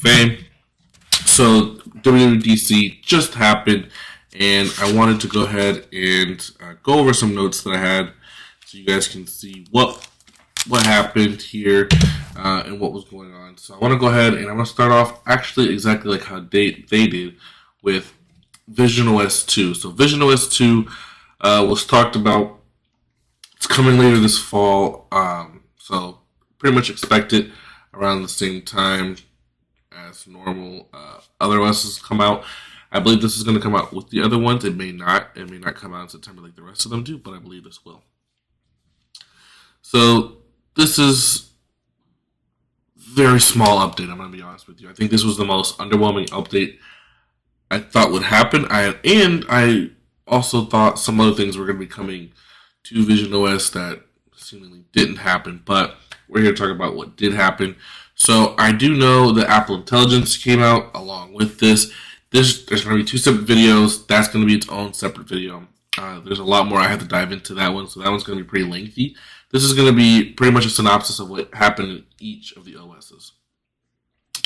fame. So WWDC just happened, and I wanted to go ahead and go over some notes that I had, so you guys can see what happened here and what was going on. So I want to go ahead and I'm going to start off actually exactly like how they did with Vision OS 2. So Vision OS 2 was talked about. It's coming later this fall, so pretty much expect it around the same time as normal. Other OSs come out. I believe this is going to come out with the other ones. It may not. It may not come out in September like the rest of them do, but I believe this will. So this is very small update. I'm going to be honest with you. I think this was the most underwhelming update I thought would happen. I also thought some other things were going to be coming to Vision OS that seemingly didn't happen, but we're here to talk about what did happen. So I do know that Apple Intelligence came out along with this. There's going to be 2 separate videos. That's going to be its own separate video. There's a lot more I have to dive into that one, so that one's going to be pretty lengthy. This is going to be pretty much a synopsis of what happened in each of the OSs.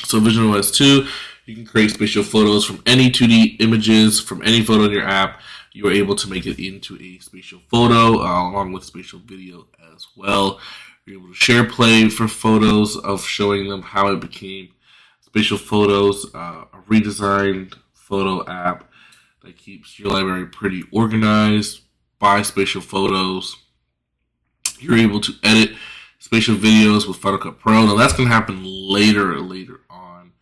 So Vision OS 2, you can create spatial photos from any 2D images, from any photo in your app. You are able to make it into a spatial photo along with spatial video as well. You're able to share play for photos of showing them how it became spatial photos, a redesigned photo app that keeps your library pretty organized by spatial photos. You're able to edit spatial videos with Final Cut Pro. Now that's going to happen later on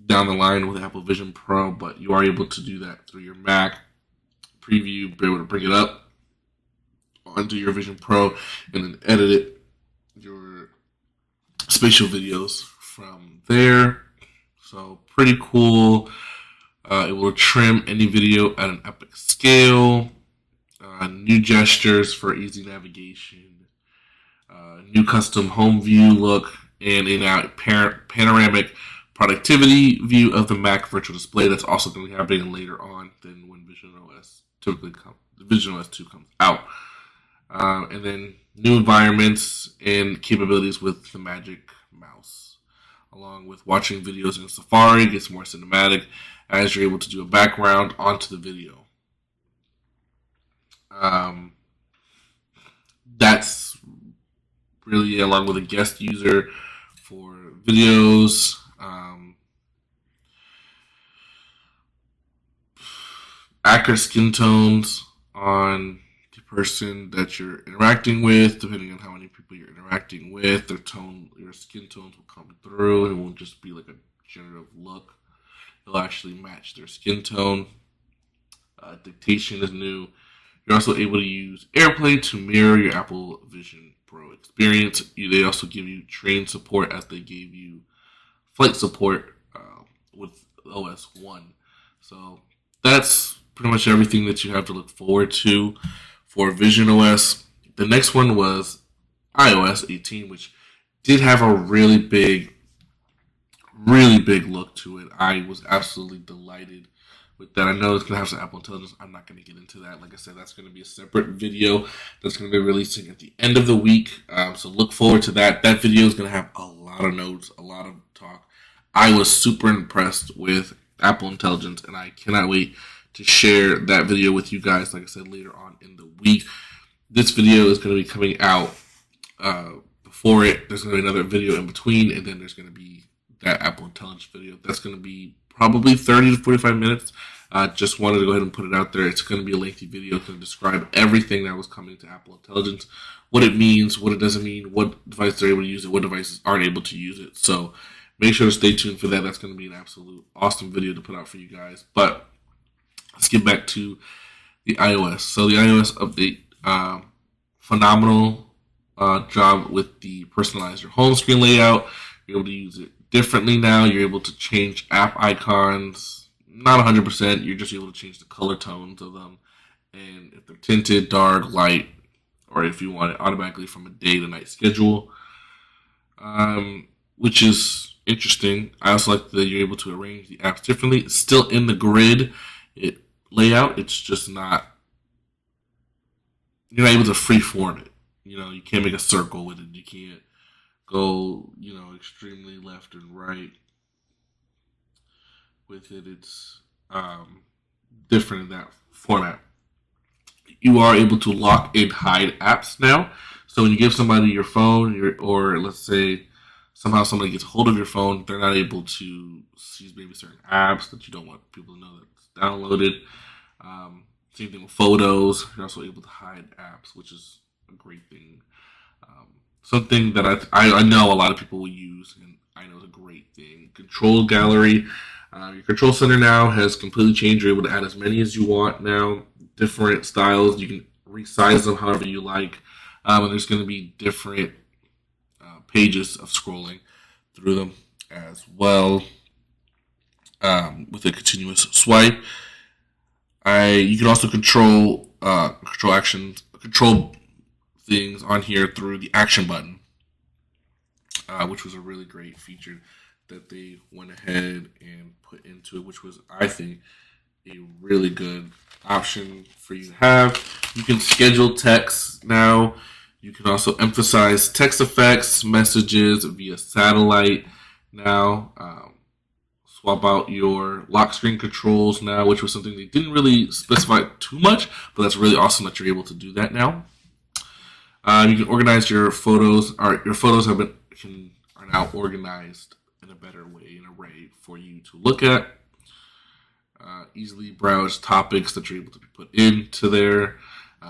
down the line with Apple Vision Pro, but you are able to do that through your Mac preview, be able to bring it up onto your Vision Pro and then edit it, your spatial videos from there. So pretty cool. It will trim any video at an epic scale. New gestures for easy navigation. New custom home view look, and a now panoramic productivity view of the Mac virtual display. That's also going to be happening later on than when Vision OS Vision OS 2 comes out. And then new environments and capabilities with the Magic Mouse, along with watching videos in Safari. Gets more cinematic as you're able to do a background onto the video. That's really along with a guest user for videos. Accurate skin tones on the person that you're interacting with, depending on how many people you're interacting with. Your skin tones will come through. It won't just be like a generative look. It'll actually match their skin tone. Dictation is new. You're also able to use AirPlay to mirror your Apple Vision Pro experience. They also give you train support as they gave you flight support with OS 1. So that's pretty much everything that you have to look forward to for Vision OS. The next one was iOS 18, which did have a really big look to it. I was absolutely delighted with that. I know it's going to have some Apple Intelligence. I'm not going to get into that. Like I said, that's going to be a separate video that's going to be releasing at the end of the week. So look forward to that. That video is going to have a lot of notes, a lot of talk. I was super impressed with Apple Intelligence, and I cannot wait to share that video with you guys, like I said, later on in the week. This video is going to be coming out before it. There's going to be another video in between, and then there's going to be that Apple Intelligence video. That's going to be probably 30 to 45 minutes. Just wanted to go ahead and put it out there. It's going to be a lengthy video. It's going to describe everything that was coming to Apple Intelligence, what it means, what it doesn't mean, what devices are able to use it, what devices aren't able to use it. So make sure to stay tuned for that. That's going to be an absolute awesome video to put out for you guys. But let's get back to the iOS. So the iOS update, phenomenal job with the personalized your home screen layout. You're able to use it differently now. You're able to change app icons. Not 100%. You're just able to change the color tones of them. And if they're tinted, dark, light, or if you want it automatically from a day to night schedule, which is interesting. I also like that you're able to arrange the apps differently. It's still in the grid layout. It's just not, you're not able to freeform it. You can't make a circle with it. You can't go, extremely left and right. with it. It's different in that format. You are able to lock and hide apps now. So when you give somebody your phone, or let's say somehow somebody gets a hold of your phone, they're not able to see maybe certain apps that you don't want people to know that's downloaded. Same thing with photos. You're also able to hide apps, which is a great thing. Um, Something that I know a lot of people will use, and I know is a great thing. Control gallery. Your control center now has completely changed. You're able to add as many as you want now. Different styles. You can resize them however you like. And there's going to be different pages of scrolling through them as well, with a continuous swipe. You can also control things on here through the action button, which was a really great feature that they went ahead and put into it, which was, I think, a really good option for you to have. You can schedule text now. You can also emphasize text effects, messages via satellite now. Swap out your lock screen controls now, which was something they didn't really specify too much, but that's really awesome that you're able to do that now. You can organize your photos. Your photos are now organized in a better way, an array for you to look at. Easily browse topics that you're able to be put into there.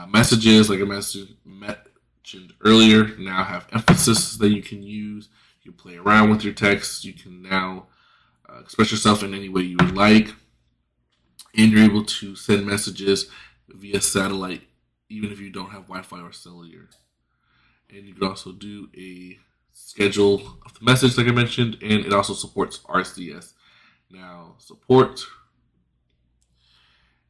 Messages, like I mentioned earlier, now have emphasis that you can use. You can play around with your text. You can now express yourself in any way you would like. And you're able to send messages via satellite, even if you don't have Wi-Fi or cellular. And you can also do a schedule of the message, like I mentioned, and it also supports RCS now support.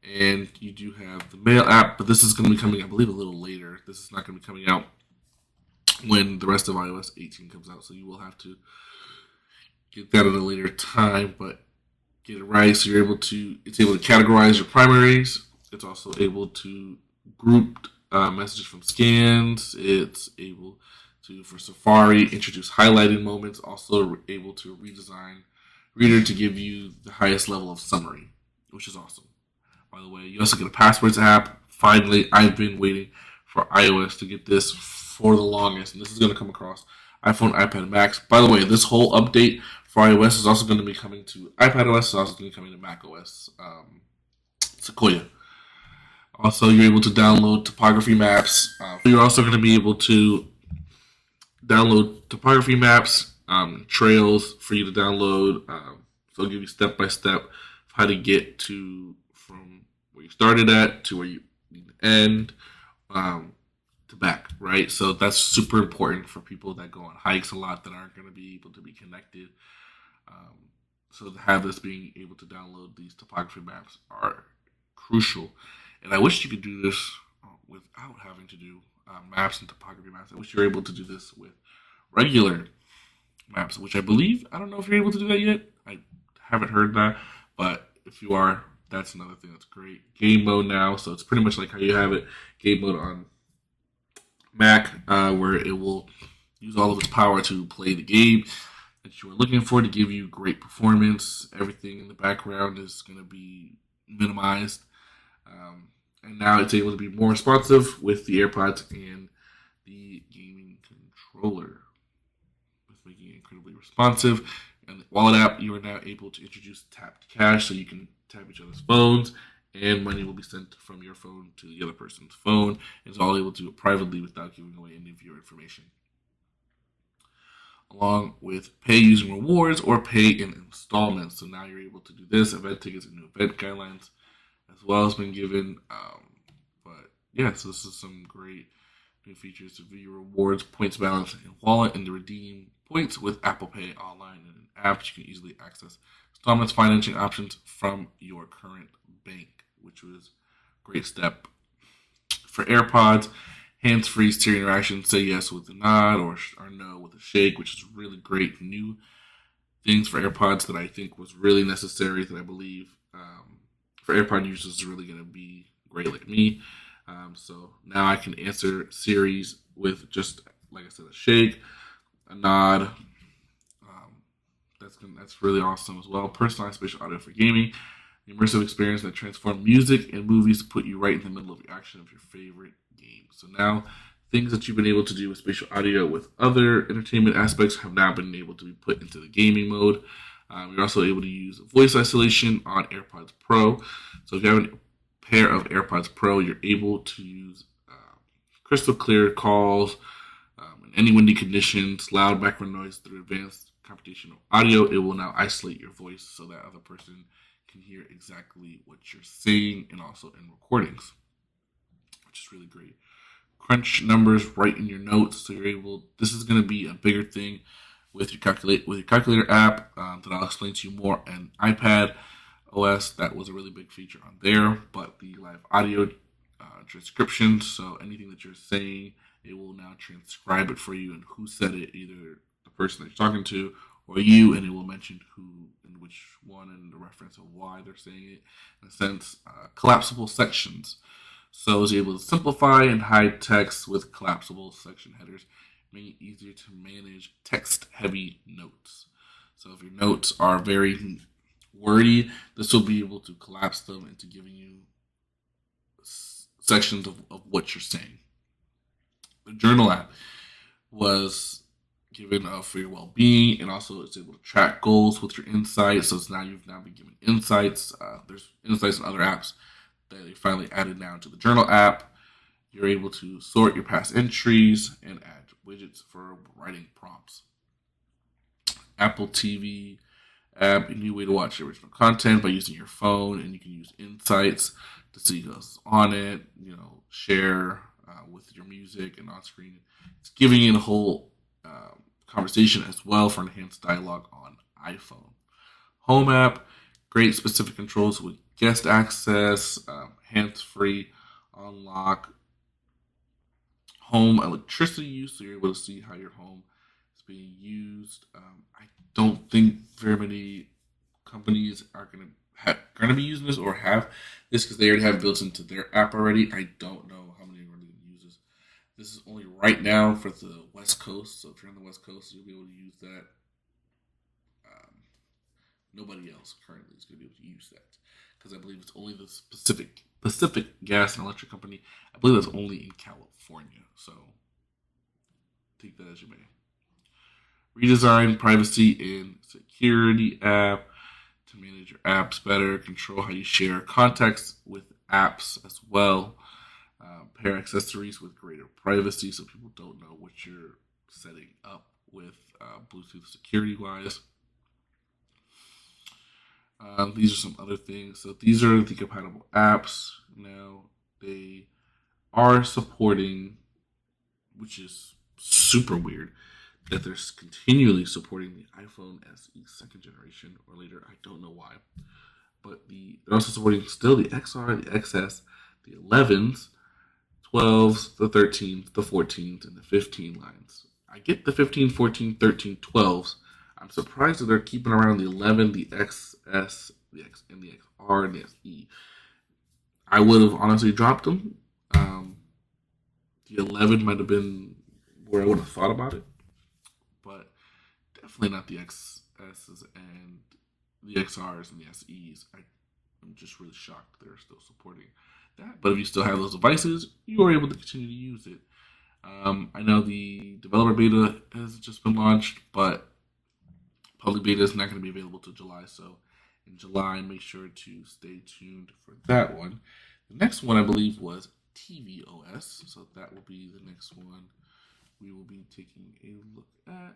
And you do have the mail app, but this is going to be coming, I believe, a little later. This is not going to be coming out when the rest of iOS 18 comes out, so you will have to get that at a later time, but get it right. So it's able to categorize your primaries. It's also able to group messages from scans. It's able to, for Safari, introduce highlighted moments. Also able to redesign Reader to give you the highest level of summary, which is awesome. By the way, you also get a passwords app. Finally, I've been waiting for iOS to get this for the longest, and this is going to come across iPhone, iPad, and Macs. By the way, this whole update for iOS is also going to be coming to iPadOS. It's also going to be coming to macOS. Sequoia. Also, you're able to download topography maps. You're also going to be able to download topography maps, trails for you to download. So it'll give you step by step how to get from where you started at to where you need to end, to back, right? So that's super important for people that go on hikes a lot that aren't going to be able to be connected. So to have this being able to download these topography maps are crucial. And I wish you could do this without having to do maps and topography maps. I wish you were able to do this with regular maps, which I believe, I don't know if you're able to do that yet. I haven't heard that, but if you are, that's another thing that's great. Game mode now, so it's pretty much like how you have it, game mode on Mac, where it will use all of its power to play the game that you are looking for to give you great performance. Everything in the background is going to be minimized. And now it's able to be more responsive with the AirPods and the gaming controller, with making it incredibly responsive. And the wallet app, you are now able to introduce tap to cash, so you can tap each other's phones, and money will be sent from your phone to the other person's phone. It's all able to do it privately without giving away any of your information. Along with pay using rewards or pay in installments. So now you're able to do this. Event tickets and new event guidelines as well has been given. But yeah, so this is some great new features to view your rewards, points balance, and wallet, and to redeem points with Apple Pay online and an app. You can easily access installments financing options from your current bank, which was a great step. For AirPods, hands-free Siri interaction, say yes with a nod or no with a shake, which is really great new things for AirPods that I think was really necessary, that I believe for AirPod users is really going to be great like me. So now I can answer Siri's with just, like I said, a shake, a nod, That's really awesome as well. Personalized spatial audio for gaming, the immersive experience that transforms music and movies to put you right in the middle of the action of your favorite game. So now, things that you've been able to do with spatial audio with other entertainment aspects have now been able to be put into the gaming mode. You're also able to use voice isolation on AirPods Pro. So if you have a pair of AirPods Pro, you're able to use crystal clear calls in any windy conditions, loud background noise through advanced computational audio. It will now isolate your voice so that other person can hear exactly what you're saying, and also in recordings, which is really great. Crunch numbers right in your notes, so you're able. This is going to be a bigger thing with your calculator app that I'll explain to you more. And iPad OS, that was a really big feature on there. But the live audio transcription, so anything that you're saying, it will now transcribe it for you and who said it, either the person that you're talking to or you, and it will mention who and which one and the reference of why they're saying it. In a sense, collapsible sections. So it's able to simplify and hide text with collapsible section headers, making it easier to manage text-heavy notes. So if your notes are very wordy, this will be able to collapse them into giving you sections of what you're saying. The journal app was given for your well-being, and also it's able to track goals with your insights. So you've now been given insights. There's insights in other apps that they finally added now to the journal app. You're able to sort your past entries and add widgets for writing prompts. Apple TV app, a new way to watch original content by using your phone, and you can use insights to see who's on it, share with your music and on screen. It's giving you the whole conversation as well for enhanced dialogue on iPhone. Home app, great specific controls with guest access, hands-free unlock, home electricity use, so you're able to see how your home is being used. I don't think very many companies are going to be using this or have this, because they already have it built into their app already. I don't know how many are really going to use this. This is only right now for the West Coast, so if you're on the West Coast, you'll be able to use that. Nobody else currently is going to be able to use that, because I believe it's only the Pacific Gas and Electric Company. I believe that's only in California, so take that as you may. Redesign privacy and security app to manage your apps better, control how you share contacts with apps as well. Pair accessories with greater privacy so people don't know what you're setting up with Bluetooth security-wise. These are some other things. So these are the compatible apps. Now they are supporting, which is super weird, that they're continually supporting the iPhone SE second generation or later. I don't know why. But they're also supporting still the XR, the XS, the 11s, 12s, the 13s, the 14s, and the 15 lines. I get the 15, 14, 13, 12s. I'm surprised that they're keeping around the 11, the XS, the X, and the XR, and the SE. I would have honestly dropped them. The 11 might have been where I would have thought about it, but definitely not the XSs and the XRs and the SEs. I'm just really shocked they're still supporting that. But if you still have those devices, you are able to continue to use it. I know the developer beta has just been launched, but public beta is not going to be available till July. So in July, make sure to stay tuned for that one. The next one, I believe, was tvOS. So that will be the next one we will be taking a look at.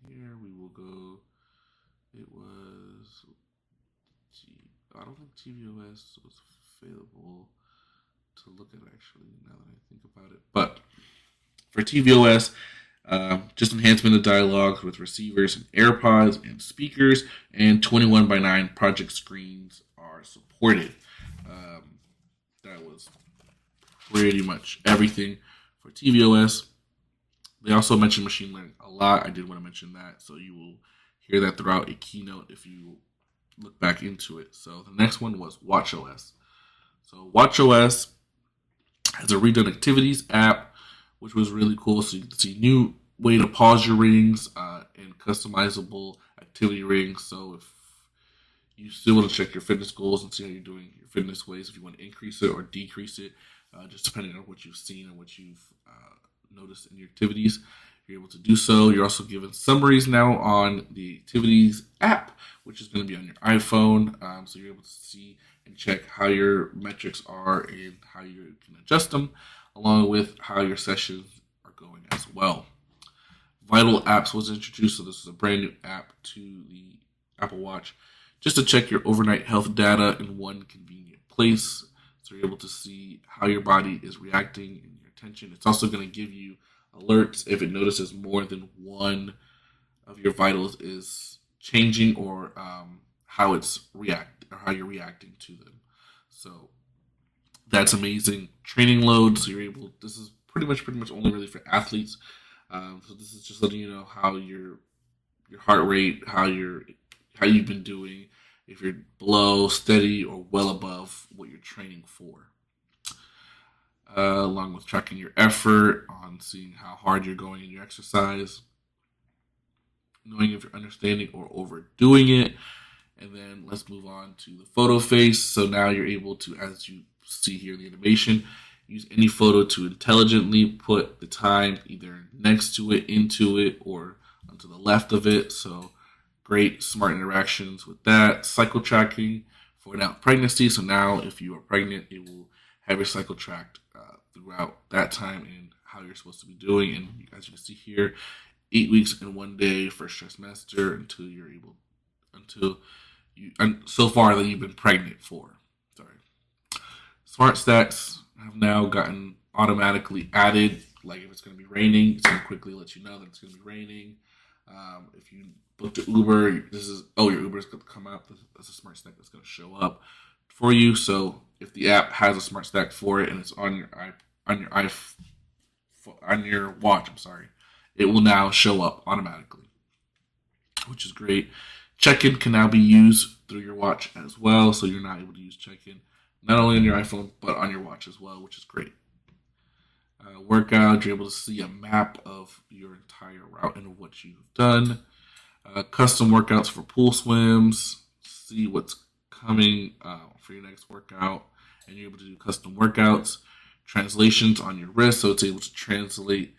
Here we will go. It was, I don't think tvOS was available to look at, actually, now that I think about it. But for tvOS, just enhancement of dialogue with receivers and AirPods and speakers, and 21:9 project screens are supported. That was pretty much everything for tvOS. They also mentioned machine learning a lot. I did want to mention that, so you will hear that throughout a keynote if you look back into it. So the next one was watchOS. So watchOS has a redone activities app, which was really cool. So you can see new way to pause your rings and customizable activity rings. So if you still want to check your fitness goals and see how you're doing your fitness ways, if you want to increase it or decrease it, just depending on what you've seen and what you've noticed in your activities, you're able to do so. You're also given summaries now on the activities app, which is going to be on your iPhone. So you're able to see and check how your metrics are and how you can adjust them, along with how your sessions are going as well. Vital Apps was introduced, so this is a brand new app to the Apple Watch, just to check your overnight health data in one convenient place. So you're able to see how your body is reacting and your attention. It's also going to give you alerts if it notices more than one of your vitals is changing, or how you're reacting to them. So that's amazing. Training load. So you're able. This is pretty much only really for athletes. So this is just letting you know how your heart rate, how you've been doing, if you're below, steady, or well above what you're training for. Along with tracking your effort, on seeing how hard you're going in your exercise, knowing if you're understanding or overdoing it. And then let's move on to the photo face. So now you're able to, as you see here in the animation, use any photo to intelligently put the time either next to it, into it, or onto the left of it. So great smart interactions with that. Cycle tracking for now pregnancy. So now if you are pregnant, it will have your cycle tracked throughout that time and how you're supposed to be doing. And as you can see here, 8 weeks and 1 day first trimester until so far that you've been pregnant for. Sorry. Smart stacks have now gotten automatically added. Like if it's going to be raining, it's going to quickly let you know that it's going to be raining. If you booked an Uber, your Uber is going to come up. That's a smart stack that's going to show up for you. So if the app has a smart stack for it and it's on your watch, it will now show up automatically, which is great. Check-in can now be used through your watch as well, so you're not able to use check-in not only on your iPhone but on your watch as well, which is great. Workout, you're able to see a map of your entire route and what you've done. Custom workouts for pool swims, see what's coming for your next workout, and you're able to do custom workouts. Translations on your wrist, so it's able to translate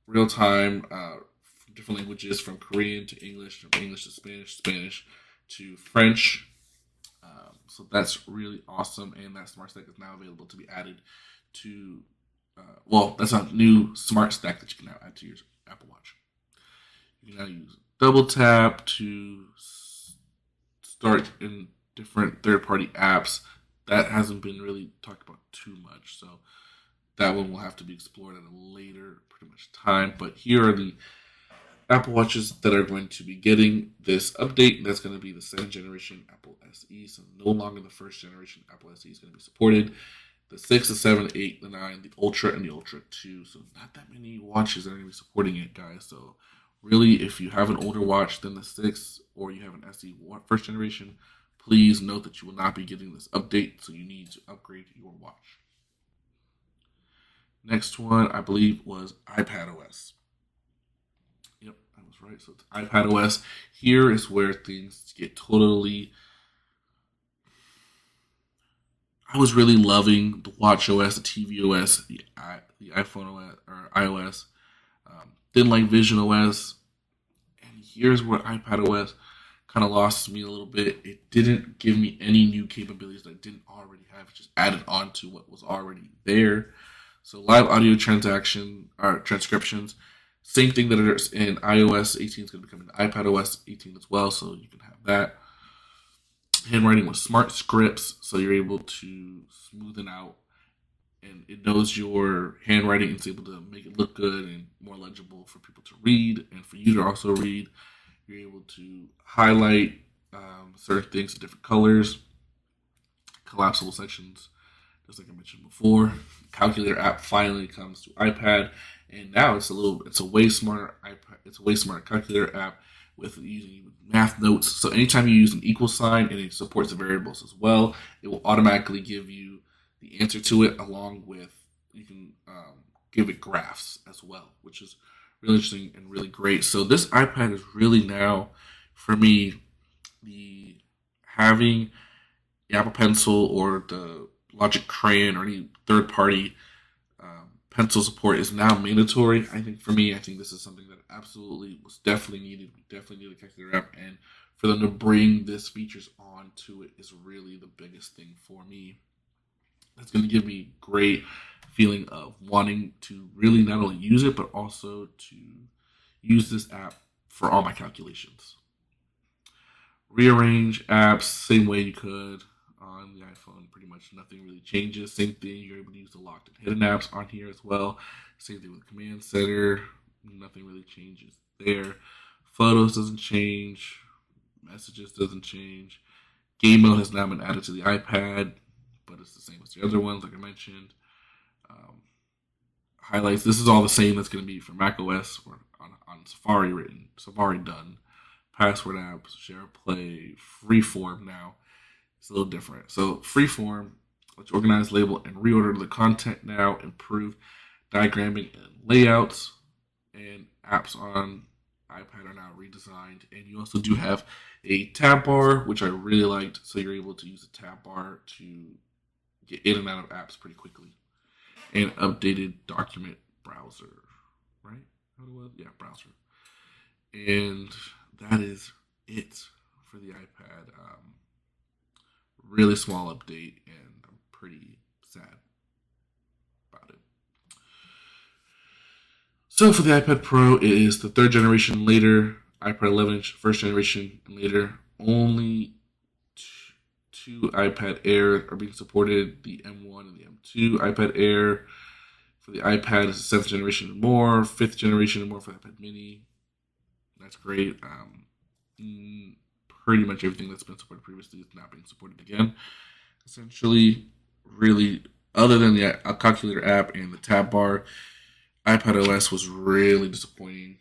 real time from different languages, from Korean to English, from English to Spanish, Spanish to French. So that's really awesome, and that smart stack is now available to be added to. That's a new smart stack that you can now add to your Apple Watch. You can now use double tap to start in different third-party apps. That hasn't been really talked about too much, so that one will have to be explored at a later pretty much time. But here are the Apple Watches that are going to be getting this update. That's going to be the 7th generation Apple SE, so no longer the 1st generation Apple SE is going to be supported. The 6, the 7, 8, the 9, the Ultra, and the Ultra 2. So not that many watches that are going to be supporting it, guys. So really, if you have an older watch than the 6 or you have an SE 1st generation, please note that you will not be getting this update, so you need to upgrade your watch. Next one, I believe, was iPadOS. Yep, I was right. So it's iPadOS. Here is where things get totally... I was really loving the watchOS, the tvOS, the iPhone OS, or iOS. Didn't like visionOS. And here's where iPadOS kind of lost me a little bit. It didn't give me any new capabilities that I didn't already have. It just added on to what was already there. So live audio transcriptions, same thing that is in iOS 18 is going to become in iPadOS 18 as well, so you can have that. Handwriting with smart scripts, so you're able to smoothen out, and it knows your handwriting and it's able to make it look good and more legible for people to read and for you to also read. You're able to highlight certain things in different colors, collapsible sections, just like I mentioned before. Calculator app finally comes to iPad, and now it's a way smarter iPad. It's a way smarter calculator app with using math notes. So anytime you use an equal sign, and it supports the variables as well, it will automatically give you the answer to it, along with you can give it graphs as well, which is really interesting and really great. So this iPad is really now, for me, the having the Apple Pencil or the Logic Crayon or any third party pencil support is now mandatory. I think for me, I think this is something that absolutely was definitely needed. We definitely need a calculator app, and for them to bring this features onto it is really the biggest thing for me. It's going to give me great feeling of wanting to really not only use it but also to use this app for all my calculations. Rearrange apps same way you could on the iPhone. Pretty much nothing really changes. Same thing. You're able to use the locked and hidden apps on here as well. Same thing with Command Center. Nothing really changes there. Photos doesn't change. Messages doesn't change. Game mode has now been added to the iPad, but it's the same as the other ones, like I mentioned. Highlights. This is all the same that's going to be for Mac OS or on Safari written. Safari done. Password apps, share play, freeform now. It's a little different. So freeform, let's organize, label, and reorder the content now, improve diagramming and layouts, and apps on iPad are now redesigned. And you also do have a tab bar, which I really liked. So you're able to use the tab bar to get in and out of apps pretty quickly. And updated document browser, right? Yeah, browser. And that is it for the iPad. Really small update, and I'm pretty sad about it. So for the iPad Pro, it is the third generation later, iPad 11-inch, first generation and later. Only two iPad Air are being supported, the M1 and the M2 iPad Air. For the iPad, it's the 7th generation and more, 5th generation and more for the iPad Mini. That's great. Pretty much everything that's been supported previously is now being supported again. Essentially, really, other than the calculator app and the tab bar, iPad OS was really disappointing.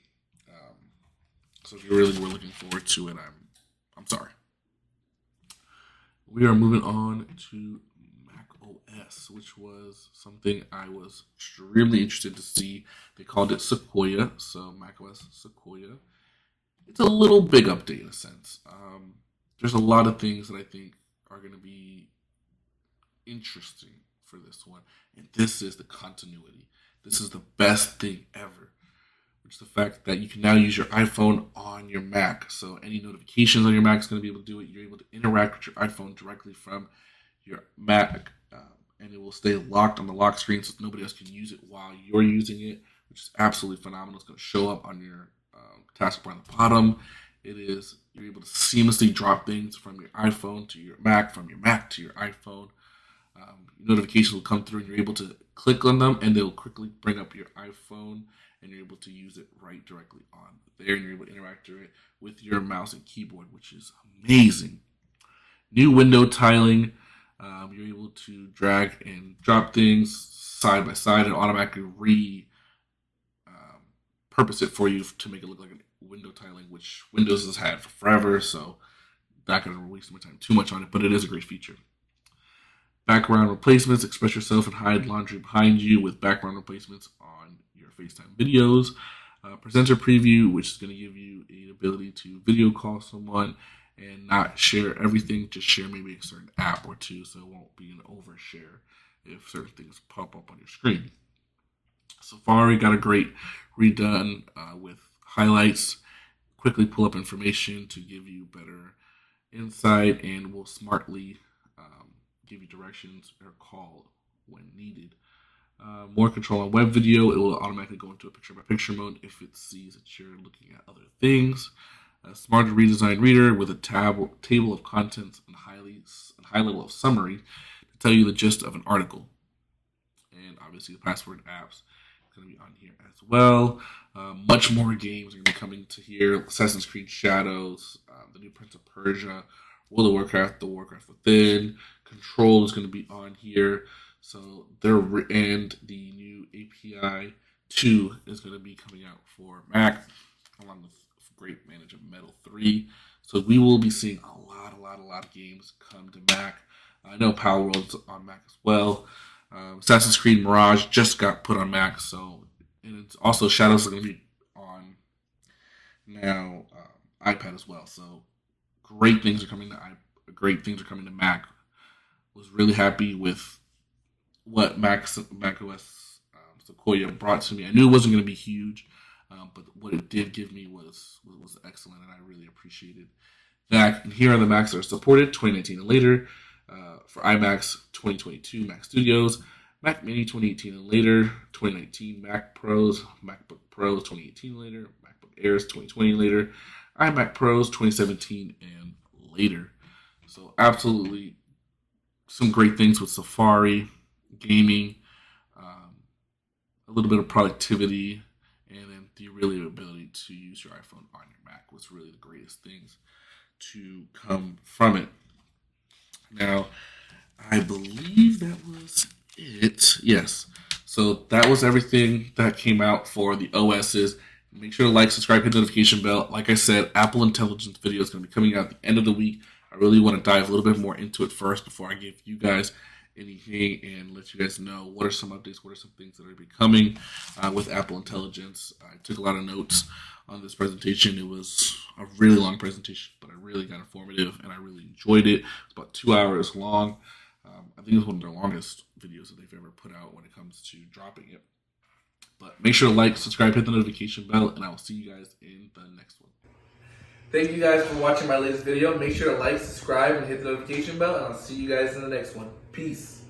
So if you really were looking forward to it, I'm sorry. We are moving on to Mac OS, which was something I was extremely interested to see. They called it Sequoia, so Mac OS Sequoia. It's a little big update in a sense. There's a lot of things that I think are going to be interesting for this one. And this is the continuity. This is the best thing ever, which is the fact that you can now use your iPhone on your Mac. So any notifications on your Mac is going to be able to do it. You're able to interact with your iPhone directly from your Mac, and it will stay locked on the lock screen so nobody else can use it while you're using it, which is absolutely phenomenal. It's going to show up on your taskbar on the bottom. You're able to seamlessly drop things from your iPhone to your Mac, from your Mac to your iPhone. Notifications will come through and you're able to click on them and they'll quickly bring up your iPhone and you're able to use it right directly on there, and you're able to interact with your mouse and keyboard, which is amazing. New window tiling. You're able to drag and drop things side by side and automatically purpose it for you to make it look like a window tiling, which Windows has had for forever, so not going to waste my time too much on it, but it is a great feature. Background replacements. Express yourself and hide laundry behind you with background replacements on your FaceTime videos. Presenter preview, which is going to give you the ability to video call someone and not share everything, just share maybe a certain app or two, so it won't be an overshare if certain things pop up on your screen. Safari got a great redone with highlights, quickly pull up information to give you better insight, and will smartly give you directions or call when needed. More control on web video. It will automatically go into a picture-by-picture mode if it sees that you're looking at other things. A smarter redesigned reader with a table of contents and high level of summary to tell you the gist of an article. And obviously the password apps is going to be on here as well. Much more games are going to be coming to here. Assassin's Creed Shadows, the new Prince of Persia, World of Warcraft, the Warcraft Within. Control is going to be on here. So and the new API 2 is going to be coming out for Mac, along with great Manager Metal 3. So we will be seeing a lot of games come to Mac. I know Power World's on Mac as well. Assassin's Creed Mirage just got put on Mac, and it's also Shadows are going to be now iPad as well. So great things are coming to great things are coming to Mac. Was really happy with what Mac OS Sequoia brought to me. I knew it wasn't going to be huge, but what it did give me was excellent, and I really appreciated that. And here are the Macs that are supported 2019 and later. For iMacs 2022 Mac Studios, Mac Mini 2018 and later, 2019 Mac Pros, MacBook Pros 2018 and later, MacBook Airs 2020 and later, iMac Pros 2017 and later. So absolutely some great things with Safari, gaming, a little bit of productivity, and then the really ability to use your iPhone on your Mac was really the greatest things to come from it. Now, I believe that was it. Yes. So that was everything that came out for the OSs. Make sure to like, subscribe, hit the notification bell. Like I said, Apple Intelligence video is going to be coming out at the end of the week. I really want to dive a little bit more into it first before I give you guys anything and let you guys know what are some updates, what are some things that are going to be coming with Apple Intelligence. I took a lot of notes on this presentation. It was a really long presentation, but I really got informative and I really enjoyed it. It's about 2 hours long. I think it was one of their longest videos that they've ever put out when it comes to dropping it. But make sure to like, subscribe, hit the notification bell, and I will see you guys in the next one. Thank you guys for watching my latest video. Make sure to like, subscribe, and hit the notification bell, and I'll see you guys in the next one. Peace.